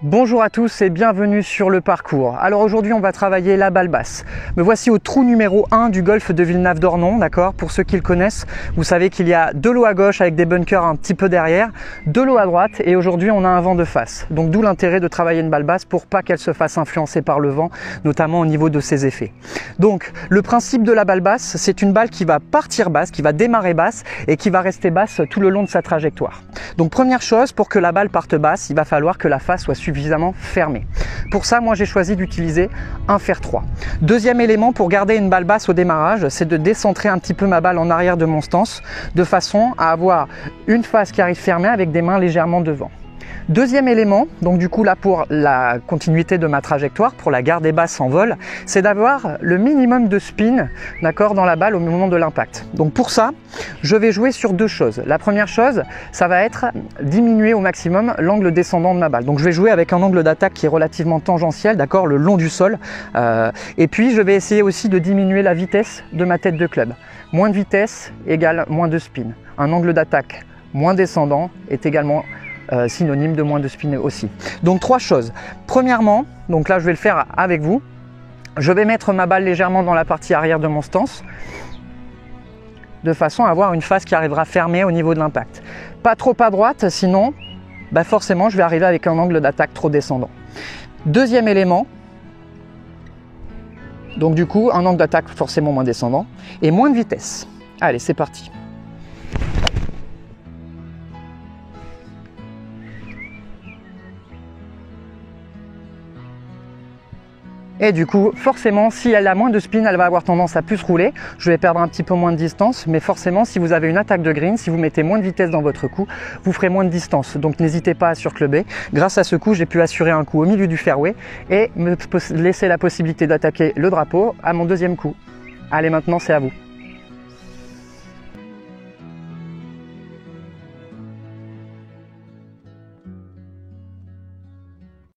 Bonjour à tous et bienvenue sur le parcours. Alors aujourd'hui on va travailler la balle basse. Me voici au trou numéro 1 du golfe de Villenave-d'Ornon, d'accord? Pour ceux qui le connaissent, vous savez qu'il y a de l'eau à gauche avec des bunkers un petit peu derrière, de l'eau à droite et aujourd'hui on a un vent de face. Donc d'où l'intérêt de travailler une balle basse pour pas qu'elle se fasse influencer par le vent, notamment au niveau de ses effets. Donc le principe de la balle basse, c'est une balle qui va partir basse, qui va démarrer basse et qui va rester basse tout le long de sa trajectoire. Donc première chose, pour que la balle parte basse, il va falloir que la face soit suffisamment fermée. Pour ça, moi j'ai choisi d'utiliser un fer 3. Deuxième élément pour garder une balle basse au démarrage, c'est de décentrer un petit peu ma balle en arrière de mon stance, de façon à avoir une face qui arrive fermée avec des mains légèrement devant. Deuxième élément, donc du coup là pour la continuité de ma trajectoire, pour la garder basse en vol, c'est d'avoir le minimum de spin, d'accord, dans la balle au moment de l'impact. Donc pour ça, je vais jouer sur deux choses. La première chose, ça va être diminuer au maximum l'angle descendant de ma balle. Donc je vais jouer avec un angle d'attaque qui est relativement tangentiel, d'accord, le long du sol. Et puis je vais essayer aussi de diminuer la vitesse de ma tête de club. Moins de vitesse égale moins de spin. Un angle d'attaque moins descendant est également synonyme de moins de spin aussi. Donc trois choses. Premièrement, donc là je vais le faire avec vous, je vais mettre ma balle légèrement dans la partie arrière de mon stance de façon à avoir une face qui arrivera fermée au niveau de l'impact. Pas trop à droite, sinon forcément je vais arriver avec un angle d'attaque trop descendant. Deuxième élément, donc du coup un angle d'attaque forcément moins descendant et moins de vitesse. Allez, c'est parti. Et du coup, forcément, si elle a moins de spin, elle va avoir tendance à plus rouler. Je vais perdre un petit peu moins de distance, mais forcément, si vous avez une attaque de green, si vous mettez moins de vitesse dans votre coup, vous ferez moins de distance. Donc n'hésitez pas à surclubber. Grâce à ce coup, j'ai pu assurer un coup au milieu du fairway et me laisser la possibilité d'attaquer le drapeau à mon deuxième coup. Allez, maintenant, c'est à vous.